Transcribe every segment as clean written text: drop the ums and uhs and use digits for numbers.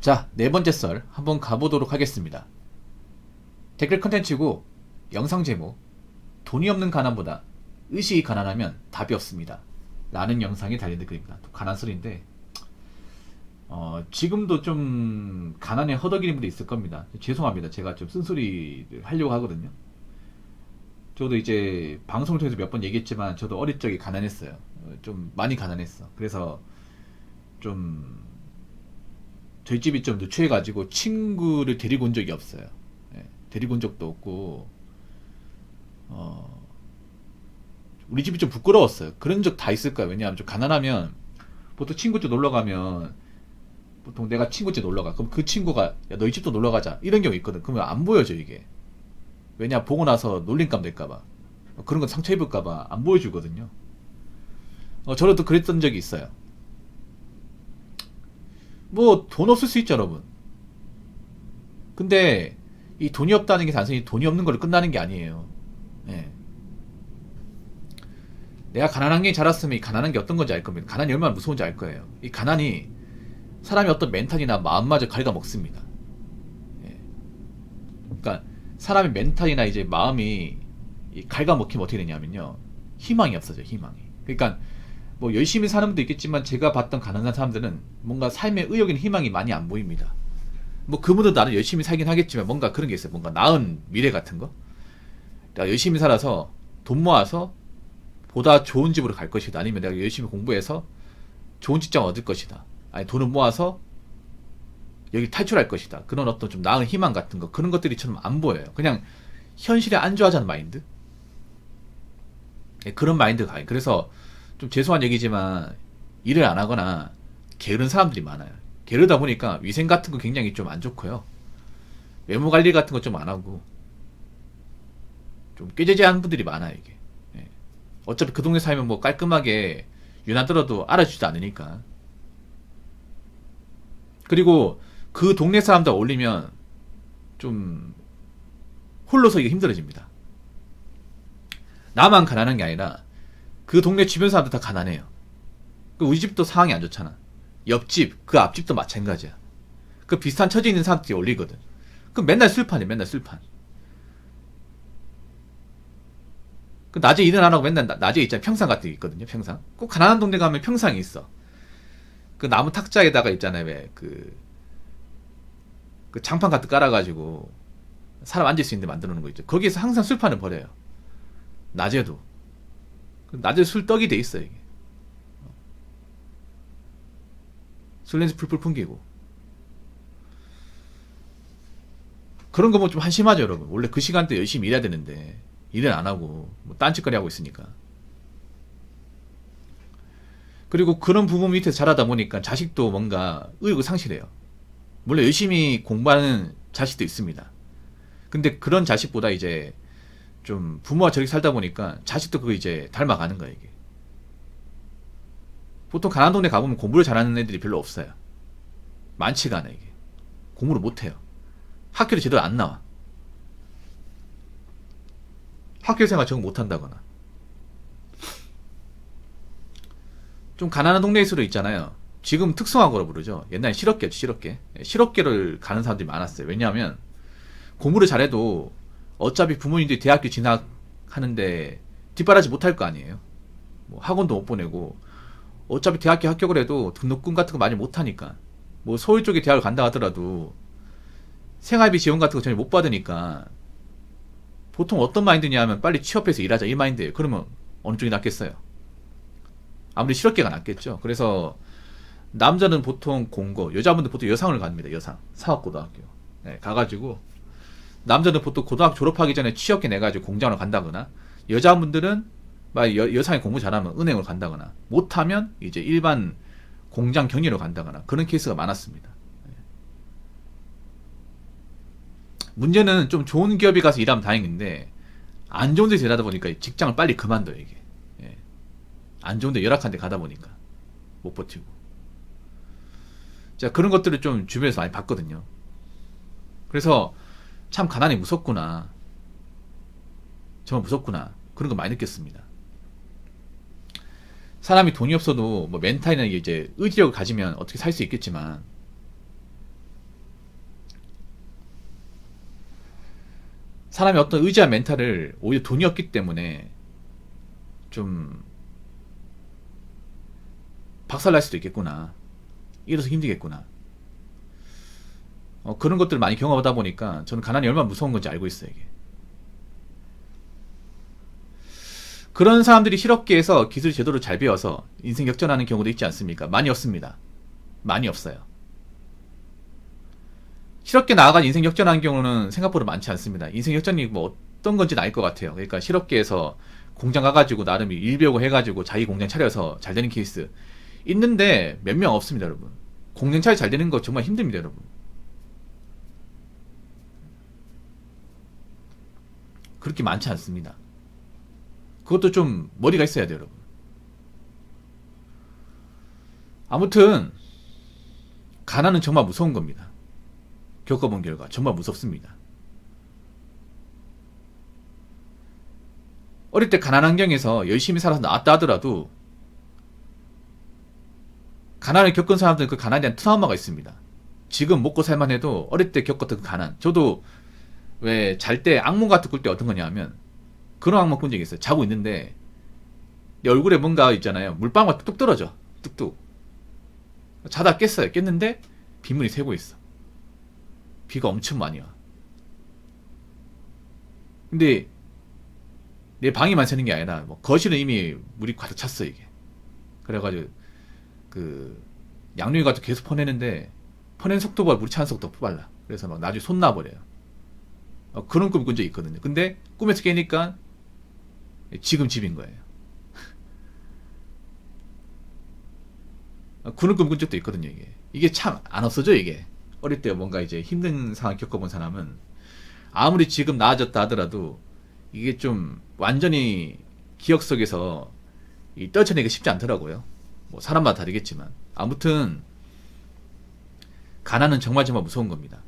자, 네 번째 썰 한번 가보도록 하겠습니다. 댓글 컨텐츠고 영상 제목 돈이 없는 가난보다 의식이 가난하면 답이 없습니다 라는 영상이 달린 댓글입니다. 또 가난 썰인데 지금도 좀 가난에 허덕이는 분도 있을 겁니다. 죄송합니다. 제가 좀 쓴소리를 하려고 하거든요. 저도 이제 방송을 통해서 몇 번 얘기했지만 저도 어릴 적에 가난했어요. 좀 많이 가난했어. 그래서 좀 저희 집이 좀 누추해가지고 친구를 데리고 온 적이 없어요. 예, 데리고 온 적도 없고 우리 집이 좀 부끄러웠어요. 그런 적 다 있을 거예요. 왜냐하면 좀 가난하면 보통 친구 집 놀러 가면 보통 내가 친구 집 놀러 가. 그럼 그 친구가 야, 너희 집도 놀러 가자. 이런 경우 있거든. 그러면 안 보여줘 이게. 왜냐 보고 나서 놀림감 될까봐. 그런 건 상처 입을까봐 안 보여주거든요. 저도 그랬던 적이 있어요. 뭐 돈 없을 수 있죠 여러분. 근데 이 돈이 없다는 게 단순히 돈이 없는 걸로 끝나는 게 아니에요. 예. 내가 가난한 게 자랐으면 이 가난한 게 어떤 건지 알 겁니다. 가난이 얼마나 무서운지 알 거예요. 이 가난이 사람의 어떤 멘탈이나 마음마저 갉아먹습니다. 예. 그러니까 사람의 멘탈이나 이제 마음이 갉아먹히면 어떻게 되냐면요. 희망이 없어져 희망이. 그러니까 뭐 열심히 사는 분도 있겠지만 제가 봤던 가난한 사람들은 뭔가 삶의 의욕이나 희망이 많이 안 보입니다. 뭐 그분도 나는 열심히 살긴 하겠지만 뭔가 그런 게 있어요. 뭔가 나은 미래 같은 거. 내가 열심히 살아서 돈 모아서 보다 좋은 집으로 갈 것이다. 아니면 내가 열심히 공부해서 좋은 직장 얻을 것이다. 아니 돈을 모아서 여기 탈출할 것이다. 그런 어떤 좀 나은 희망 같은 거 그런 것들이 저는 안 보여요. 그냥 현실에 안주하자는 마인드. 그런 마인드가 가요. 그래서 좀 죄송한 얘기지만 일을 안 하거나 게으른 사람들이 많아요. 게으르다 보니까 위생 같은 거 굉장히 좀 안 좋고요. 외모 관리 같은 거 좀 안 하고 좀 꾀죄죄한 분들이 많아요 이게. 예. 어차피 그 동네 살면 뭐 깔끔하게 유난떨어도 알아주지도 않으니까. 그리고 그 동네 사람들 어울리면 좀 홀로 서기가 힘들어집니다. 나만 가난한 게 아니라 그 동네 주변 사람들 다 가난해요. 우리 집도 상황이 안 좋잖아. 옆집, 그 앞집도 마찬가지야. 그 비슷한 처지에 있는 사람들이 어울리거든. 그럼 맨날 술판이야, 맨날 술판. 그 낮에 일은 안 하고 맨날 낮에 있잖아. 평상 같은 게 있거든요, 평상. 꼭 가난한 동네 가면 평상이 있어. 그 나무 탁자에다가 있잖아요, 왜, 그 장판 같은 거 깔아가지고 사람 앉을 수 있는데 만들어 놓은 거 있죠. 거기에서 항상 술판을 벌여요. 낮에도. 낮에 술 떡이 돼 있어, 이게. 술 냄새 풀풀 풍기고. 그런 거 보면 좀 한심하죠, 여러분. 원래 그 시간대 열심히 일해야 되는데, 일을 안 하고, 뭐 딴짓거리 하고 있으니까. 그리고 그런 부모 밑에서 자라다 보니까 자식도 뭔가 의욕을 상실해요. 물론 열심히 공부하는 자식도 있습니다. 근데 그런 자식보다 이제 좀 부모가 저렇게 살다 보니까 자식도 그거 이제 닮아가는 거야, 이게. 보통 가난한 동네 가보면 공부를 잘하는 애들이 별로 없어요. 많지가 않아, 이게. 공부를 못해요. 학교를 제대로 안 나와. 학교 생활 적응 못한다거나. 좀 가난한 동네일수록 있잖아요. 지금 특성화고로 부르죠. 옛날에 실업계였죠, 실업계. 실업계를 가는 사람들이 많았어요. 왜냐하면 공부를 잘해도 어차피 부모님들이 대학교 진학하는데 뒷바라지 못할 거 아니에요. 뭐 학원도 못 보내고 어차피 대학교 합격을 해도 등록금 같은 거 많이 못하니까 뭐 서울 쪽에 대학을 간다 하더라도 생활비 지원 같은 거 전혀 못 받으니까 보통 어떤 마인드냐 하면 빨리 취업해서 일하자 이 마인드예요. 그러면 어느 쪽이 낫겠어요? 아무리 실업계가 낫겠죠. 그래서 남자는 보통 공고, 여자분들 보통 여상을 갑니다. 여상, 사업고등학교. 네, 가가지고 남자는 보통 고등학교 졸업하기 전에 취업계 내가지고 공장으로 간다거나, 여자분들은 여상이 공부 잘하면 은행으로 간다거나, 못하면 이제 일반 공장 경리로 간다거나 그런 케이스가 많았습니다. 문제는 좀 좋은 기업에 가서 일하면 다행인데 안 좋은 데서 일하다 보니까 직장을 빨리 그만둬요 이게. 예. 안 좋은 데 열악한 데 가다 보니까 못 버티고. 제가 그런 것들을 좀 주변에서 많이 봤거든요. 그래서 참 가난이 무섭구나, 정말 무섭구나, 그런 거 많이 느꼈습니다. 사람이 돈이 없어도 뭐 멘탈이나 이제 의지력을 가지면 어떻게 살 수 있겠지만 사람의 어떤 의지와 멘탈을 오히려 돈이 없기 때문에 좀 박살날 수도 있겠구나. 이래서 힘들겠구나. 그런 것들을 많이 경험하다 보니까 저는 가난이 얼마나 무서운 건지 알고 있어요. 이게. 그런 사람들이 실업계에서 기술을 제대로 잘 배워서 인생 역전하는 경우도 있지 않습니까? 많이 없습니다. 많이 없어요. 실업계 나아간 인생 역전하는 경우는 생각보다 많지 않습니다. 인생 역전이 뭐 어떤 건지는 알 것 같아요. 그러니까 실업계에서 공장 가가지고 나름 일 배우고 해가지고 자기 공장 차려서 잘 되는 케이스 있는데 몇 명 없습니다, 여러분. 공장 차려 잘 되는 거 정말 힘듭니다, 여러분. 그렇게 많지 않습니다. 그것도 좀 머리가 있어야 돼요, 여러분. 아무튼 가난은 정말 무서운 겁니다. 겪어본 결과 정말 무섭습니다. 어릴 때 가난한 환경에서 열심히 살아서 나왔다 하더라도 가난을 겪은 사람들은 그 가난에 대한 트라우마가 있습니다. 지금 먹고 살만 해도 어릴 때 겪었던 그 가난. 저도 왜 잘 때 악몽 같은 꿀 때 어떤 거냐 하면 그런 악몽 꾼 적이 있어요. 자고 있는데 내 얼굴에 뭔가 있잖아요. 물방울 뚝뚝 떨어져. 뚝뚝. 자다 깼어요. 깼는데 빗물이 새고 있어. 비가 엄청 많이 와. 근데 내 방에만 새는 게 아니라 뭐 거실은 이미 물이 가득 찼어 이게. 그래가지고 그 양념이 가지고 계속 퍼내는데 퍼내는 속도보다 물이 차는 속도가 빨라. 그래서 막 나중에 손 나버려요. 그런 꿈 꾼 적이 있거든요. 근데 꿈에서 깨니까 지금 집인 거예요. 그런 꿈 꾼 적도 있거든요. 이게 참 안 없어져 이게. 어릴 때 뭔가 이제 힘든 상황 겪어본 사람은 아무리 지금 나아졌다 하더라도 이게 좀 완전히 기억 속에서 떨쳐내기가 쉽지 않더라고요. 뭐 사람마다 다르겠지만 아무튼 가난은 정말 정말 무서운 겁니다.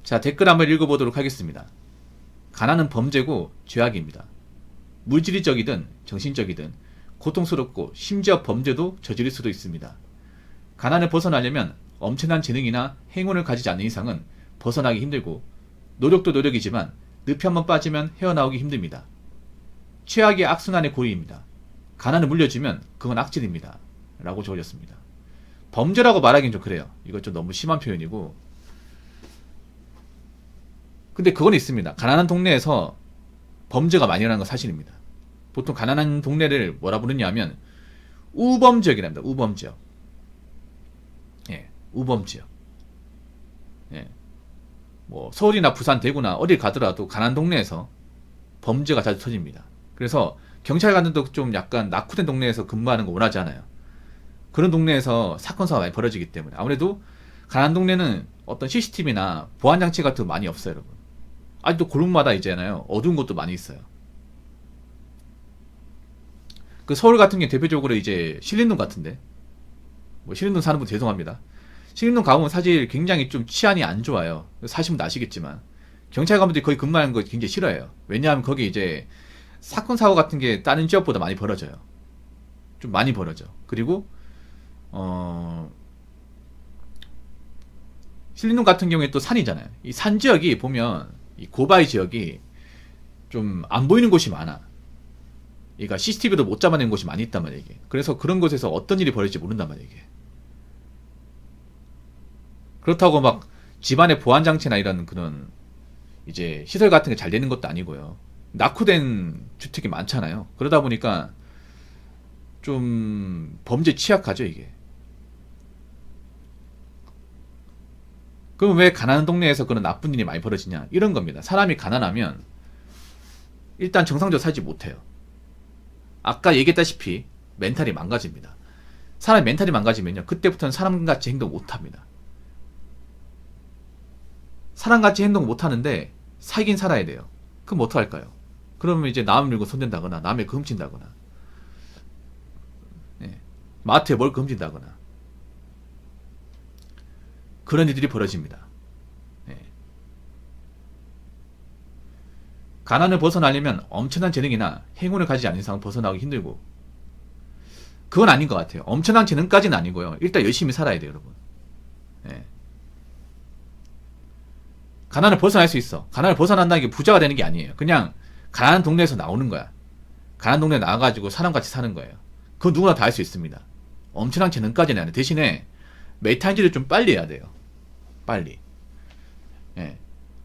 자, 댓글 한번 읽어보도록 하겠습니다. 가난은 범죄고 죄악입니다. 물질적이든 정신적이든 고통스럽고 심지어 범죄도 저지를 수도 있습니다. 가난을 벗어나려면 엄청난 재능이나 행운을 가지지 않는 이상은 벗어나기 힘들고 노력도 노력이지만 늪에 한번 빠지면 헤어나오기 힘듭니다. 최악의 악순환의 고리입니다. 가난을 물려주면 그건 악질입니다. 라고 적어졌습니다. 범죄라고 말하기는 좀 그래요. 이거 좀 너무 심한 표현이고 근데 그건 있습니다. 가난한 동네에서 범죄가 많이 일어나는 건 사실입니다. 보통 가난한 동네를 뭐라 부르냐 하면 우범지역이랍니다. 우범지역. 예, 우범지역. 예. 뭐 서울이나 부산, 대구나 어딜 가더라도 가난한 동네에서 범죄가 자주 터집니다. 그래서 경찰관들도 좀 약간 낙후된 동네에서 근무하는 거 원하지 않아요. 그런 동네에서 사건 사고가 많이 벌어지기 때문에 아무래도 가난한 동네는 어떤 CCTV나 보안장치 같은 거 많이 없어요, 여러분. 아직도 골목마다 있잖아요. 어두운 곳도 많이 있어요. 그 서울 같은 게 대표적으로 이제 신림동 같은데 뭐 신림동 사는 분 죄송합니다. 신림동 가보면 사실 굉장히 좀 치안이 안 좋아요. 사시면 아시겠지만 경찰관분들이 거의 근무하는 거 굉장히 싫어해요. 왜냐하면 거기 이제 사건 사고 같은 게 다른 지역보다 많이 벌어져요. 좀 많이 벌어져. 그리고 신림동 같은 경우에 또 산이잖아요. 이 산 지역이 보면 이 고바위 지역이 좀 안 보이는 곳이 많아. 그러니까 CCTV도 못 잡아내는 곳이 많이 있단 말이야 이게. 그래서 그런 곳에서 어떤 일이 벌어질지 모른단 말이야 이게. 그렇다고 막 집안의 보안 장치나 이런 그런 이제 시설 같은 게 잘 되는 것도 아니고요. 낙후된 주택이 많잖아요. 그러다 보니까 좀 범죄 취약하죠 이게. 그럼 왜 가난한 동네에서 그런 나쁜 일이 많이 벌어지냐? 이런 겁니다. 사람이 가난하면 일단 정상적으로 살지 못해요. 아까 얘기했다시피 멘탈이 망가집니다. 사람이 멘탈이 망가지면요. 그때부터는 사람같이 행동 못합니다. 사람같이 행동 못하는데 살긴 살아야 돼요. 그럼 어떡할까요? 그러면 이제 남 물고 손댄다거나 남의 거 훔친다거나 마트에 뭘 훔친다거나 그런 일들이 벌어집니다. 가난을 벗어나려면 엄청난 재능이나 행운을 가지지 않는 이상은 벗어나기 힘들고 그건 아닌 것 같아요. 엄청난 재능까지는 아니고요. 일단 열심히 살아야 돼요, 여러분. 가난을 벗어날 수 있어. 가난을 벗어난다는 게 부자가 되는 게 아니에요. 그냥 가난한 동네에서 나오는 거야. 가난한 동네에 나와가지고 사람같이 사는 거예요. 그건 누구나 다 할 수 있습니다. 엄청난 재능까지는 아니에요. 대신에 메타인지를 좀 빨리 해야 돼요. 빨리. 예.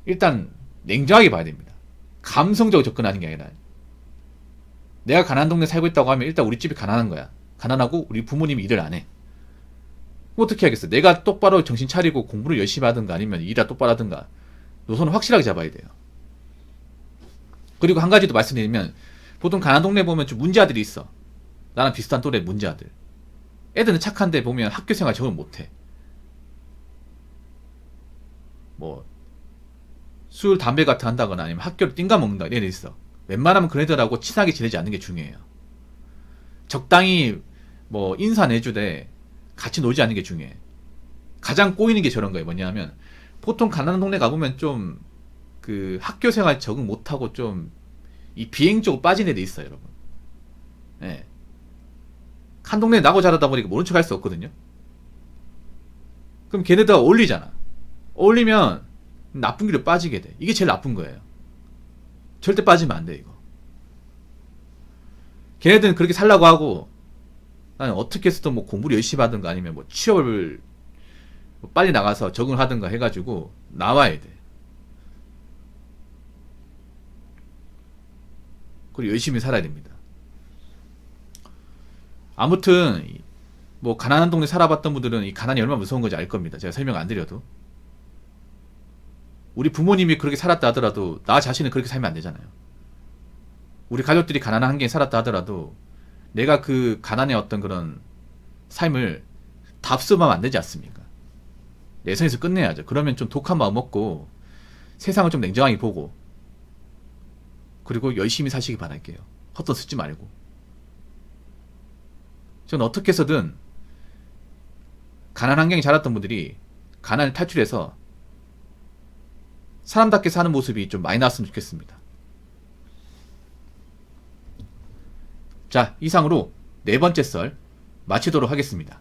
일단 냉정하게 봐야 됩니다. 감성적으로 접근하는 게 아니라, 내가 가난한 동네에 살고 있다고 하면 일단 우리 집이 가난한 거야. 가난하고 우리 부모님이 일을 안 해. 어떻게 하겠어? 내가 똑바로 정신 차리고 공부를 열심히 하든가 아니면 일이라 똑바로 하든가 노선을 확실하게 잡아야 돼요. 그리고 한 가지 더 말씀드리면, 보통 가난한 동네 보면 좀 문제아들이 있어. 나랑 비슷한 또래 문제아들. 애들은 착한데 보면 학교 생활 적응 못해. 뭐 술, 담배 같은 거 한다거나 아니면 학교를 띵가 먹는다 이런 애들 있어. 웬만하면 그런 애들하고 친하게 지내지 않는 게 중요해요. 적당히 뭐 인사 내주되 같이 놀지 않는 게 중요해. 가장 꼬이는 게 저런 거예요. 뭐냐면, 보통 가난한 동네 가보면 좀 그 학교 생활 적응 못하고 좀 이 비행 쪽으로 빠진 애들 있어요, 여러분. 예. 한 동네에 나고 자라다 보니까 모른 척 할 수 없거든요. 그럼 걔네들과 어울리잖아. 어울리면 나쁜 길로 빠지게 돼. 이게 제일 나쁜 거예요. 절대 빠지면 안 돼, 이거. 걔네들은 그렇게 살라고 하고, 나는 어떻게 해서든 뭐 공부를 열심히 하든가 아니면 뭐 취업을 빨리 나가서 적응을 하든가 해가지고 나와야 돼. 그리고 열심히 살아야 됩니다. 아무튼 뭐 가난한 동네 살아봤던 분들은 이 가난이 얼마나 무서운 건지 알 겁니다. 제가 설명 안 드려도. 우리 부모님이 그렇게 살았다 하더라도 나 자신은 그렇게 살면 안 되잖아요. 우리 가족들이 가난한 환경에 살았다 하더라도 내가 그 가난의 어떤 그런 삶을 답습하면 안 되지 않습니까? 내 선에서 끝내야죠. 그러면 좀 독한 마음 먹고 세상을 좀 냉정하게 보고, 그리고 열심히 사시기 바랄게요. 헛돈 쓰지 말고. 저는 어떻게 해서든 가난한 환경에 자랐던 분들이 가난을 탈출해서 사람답게 사는 모습이 좀 많이 나왔으면 좋겠습니다. 자, 이상으로 네 번째 썰 마치도록 하겠습니다.